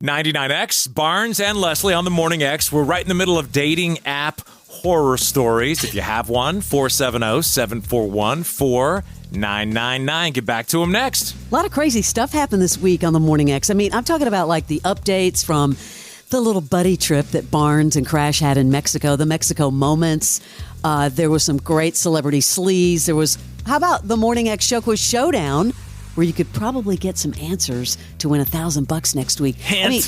99X, Barnes and Leslie on the Morning X. We're right in the middle of dating app horror stories. If you have one, 470-741-4999. Get back to them next. A lot of crazy stuff happened this week on the Morning X. I mean, I'm talking about like the updates from the little buddy trip that Barnes and Crash had in Mexico, the Mexico moments. There was some great celebrity sleaze. There was, how about the Morning X Show Quiz Showdown, where you could probably get some answers to win $1,000 next week. Hint. I mean,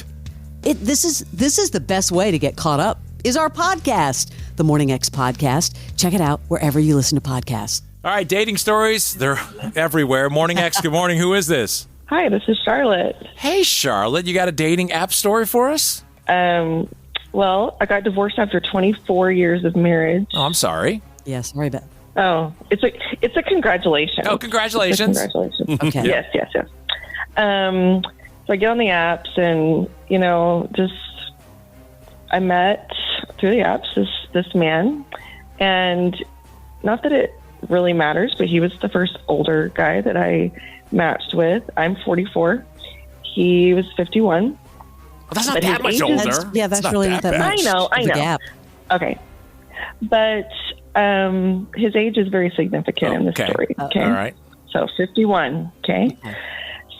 this is the best way to get caught up, is our podcast, the Morning X Podcast. Check it out wherever you listen to podcasts. All right, dating stories, they're everywhere. Morning X, good morning. Who is this? Hi, this is Charlotte. Hey, Charlotte, you got a dating app story for us? Well, I got divorced after 24 years of marriage. Oh, I'm sorry. Yes, sorry about. Oh, it's a congratulations. Oh, congratulations. Congratulations. Okay. Yes. So I get on the apps and, I met through the apps this man, and not that it really matters, but he was the first older guy that I matched with. I'm 44. He was 51. Well, that's not But that his much age is- older. That's really not that bad. much. I of a know. Gap. Okay. But his age is very significant in this story. Okay. All right. So 51. Okay.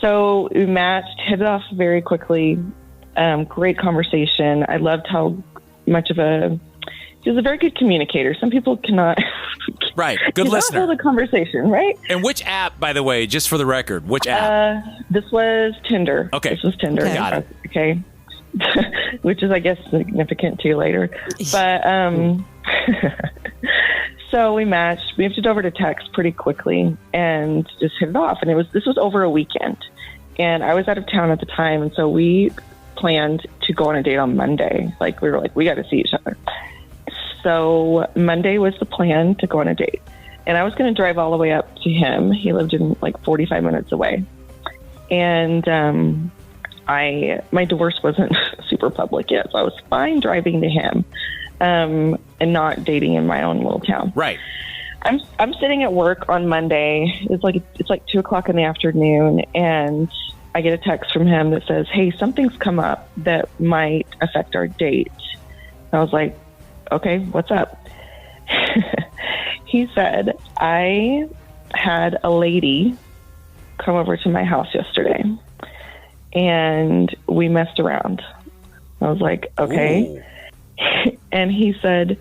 So we matched, hit it off very quickly. Great conversation. I loved how much he was a very good communicator. Some people cannot. Right. Good listener. Hold a conversation, right? And which app, by the way, just for the record, which app? This was Tinder. Okay. This was Tinder. Okay. Got it. Okay. Which is, I guess, significant too later. But so we matched. We moved over to text pretty quickly and just hit it off. And this was over a weekend, and I was out of town at the time, and so we planned to go on a date on Monday. Like we were like, we got to see each other. So Monday was the plan to go on a date, and I was going to drive all the way up to him. He lived in like 45 minutes away, and my divorce wasn't super public yet, so I was fine driving to him, and not dating in my own little town. Right. I'm sitting at work on Monday. It's like 2:00 in the afternoon, and I get a text from him that says, "Hey, something's come up that might affect our date." And I was like, "Okay, what's up?" He said, "I had a lady come over to my house yesterday, and we messed around." I was like, "Okay." Ooh. And he said,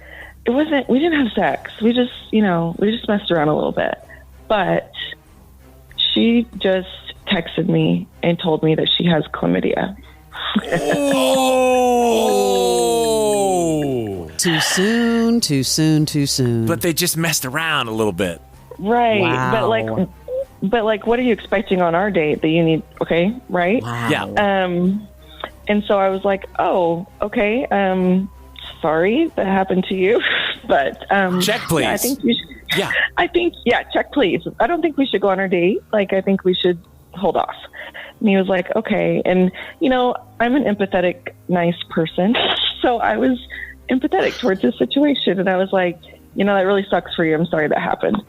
we didn't have sex. We just messed around a little bit. But she just texted me and told me that she has chlamydia." Oh! Too soon. But they just messed around a little bit. Right. Wow. But what are you expecting on our date that you need? Okay. Right. Wow. Yeah. And so I was like, "Oh, okay. Sorry that happened to you, but check, please." Yeah, I think you should. Yeah. Check, please. I don't think we should go on our date. Like, I think we should hold off. And he was like, "Okay." And I'm an empathetic, nice person, so I was empathetic towards this situation, and I was like, "That really sucks for you. I'm sorry that happened."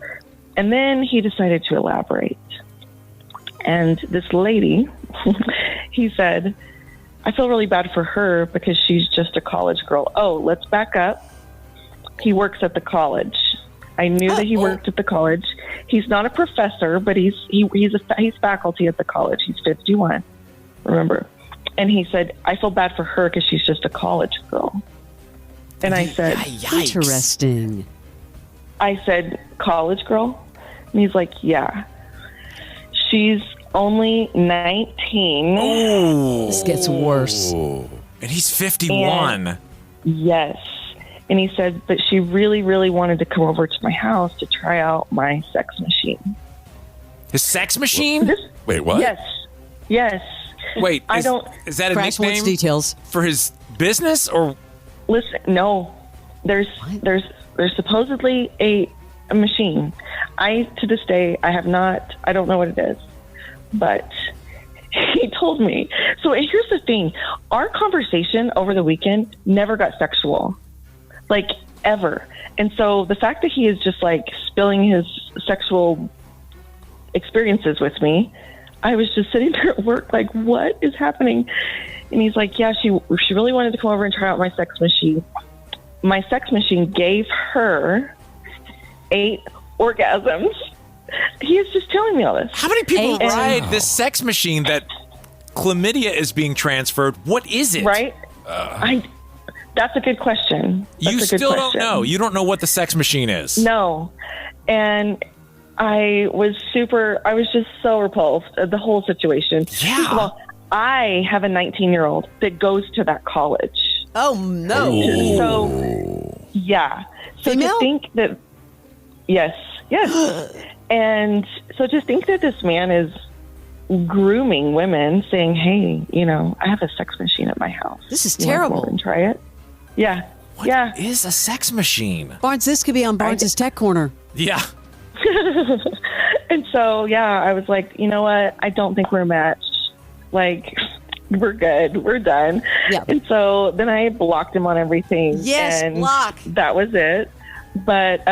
And then he decided to elaborate. And this lady, he said, "I feel really bad for her because she's just a college girl." Oh, let's back up. He works at the college. I knew that he worked at the college. He's not a professor, but he's faculty at the college. He's 51, remember? And he said, "I feel bad for her because she's just a college girl." And I said, Yikes. Interesting. I said, "College girl?" And he's like, "Yeah. She's only 19. This gets worse. And he's 51. And, yes. And he said, "But she really, really wanted to come over to my house to try out my sex machine." His sex machine? Wait, what? Yes. Wait, is that a Crash wants nickname details for his business or? Listen, no. There's supposedly a machine. To this day, I don't know what it is. But he told me. So here's the thing. Our conversation over the weekend never got sexual. Like, ever. And so the fact that he is just like spilling his sexual experiences with me, I was just sitting there at work like, what is happening? And he's like, yeah, she really wanted to come over and try out my sex machine. My sex machine gave her 8 orgasms. He is just telling me all this. How many people ride this sex machine that chlamydia is being transferred? What is it? Right? That's a good question. You still don't know. You don't know what the sex machine is. No. And I was just so repulsed at the whole situation. Yeah. First of all, I have a 19-year-old that goes to that college. Oh, no. So, yeah. So Female? to think that, yes. And so to think that this man is grooming women, saying, hey, I have a sex machine at my house. This is You wanna come terrible. over and try it? Yeah. What is a sex machine? Barnes, this could be on Barnes' Tech Corner. Yeah. And so, I was like, you know what? I don't think we're matched. Like, we're good. We're done. Yeah. And so then I blocked him on everything. Yes, and block. That was it. But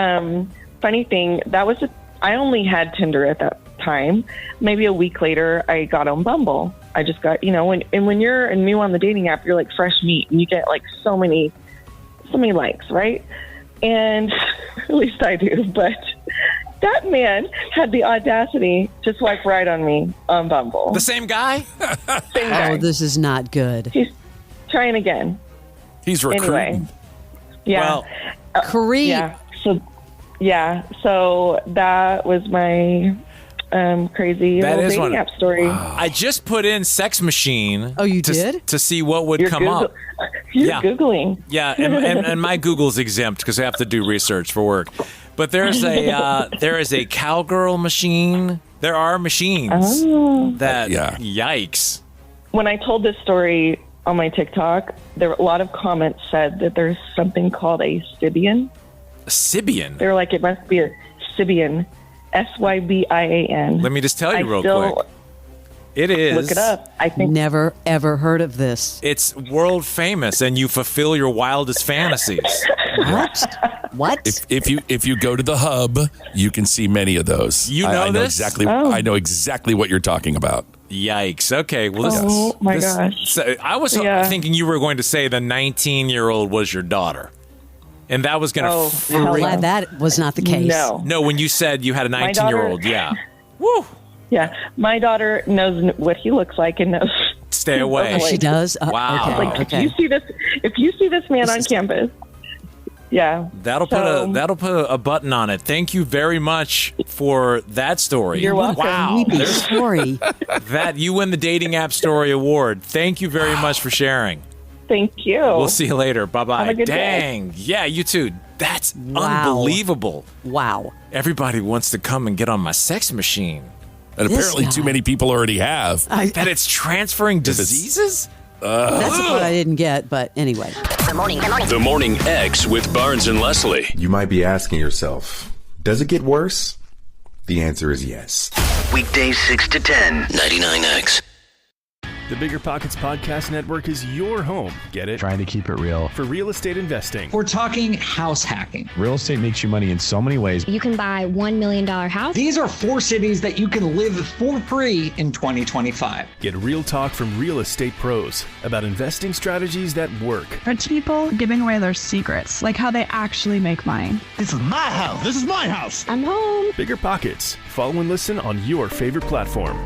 funny thing, I only had Tinder at that time. Maybe a week later, I got on Bumble. I just got, when you're new on the dating app, you're like fresh meat, and you get like so many likes, right? And at least I do. But that man had the audacity to swipe right on me on Bumble. The same guy? Same guy. Oh, this is not good. He's trying again. He's recruiting. Anyway, yeah. Well, Kareem. So that was my crazy That little is dating one. app story. I just put in sex machine. Oh, you did? To see what would come up. You're Yeah. Googling. Yeah, and my Google's exempt because I have to do research for work. But there is a cowgirl machine. There are machines that. Yeah. Yikes. When I told this story on my TikTok, there were a lot of comments said that there's something called a Sybian. Sibian. They're like, it must be a Sybian. Sybian. Let me just tell you real quick. It is. Look it up. I think Never, ever heard of this. It's world famous, and you fulfill your wildest fantasies. What? If you go to the hub, you can see many of those. You know I know this? exactly. Oh. I know exactly what you're talking about. Yikes. Okay. Well, Oh, my gosh. So I was thinking you were going to say the 19-year-old was your daughter. And that was going to Oh, I'm hell glad that was not the case. No. when you said you had a 19-year-old, yeah. Woo. Yeah. My daughter knows what he looks like and knows. Stay away. Oh, she does? Wow. Okay. Like, okay. if you see this man on campus, yeah. That'll put a button on it. Thank you very much for that story. You're welcome. Wow. Creepy story. That you win the dating app story award. Thank you very much for sharing. Thank you. We'll see you later. Bye-bye. Have a good day. Dang. Yeah, you too. That's Wow. unbelievable. Wow. Everybody wants to come and get on my sex machine. And This apparently, too guy. many people already have. That it's transferring diseases? That's the part I didn't get, but anyway. The Morning X with Barnes and Leslie. You might be asking yourself, does it get worse? The answer is yes. Weekdays 6 to 10. 99X. The Bigger Pockets Podcast Network is your home. Get it? Trying to keep it real. For real estate investing. We're talking house hacking. Real estate makes you money in so many ways. You can buy $1 million house. These are 4 cities that you can live for free in 2025. Get real talk from real estate pros about investing strategies that work. Rich people giving away their secrets, like how they actually make money. This is my house. This is my house. I'm home. Bigger Pockets. Follow and listen on your favorite platform.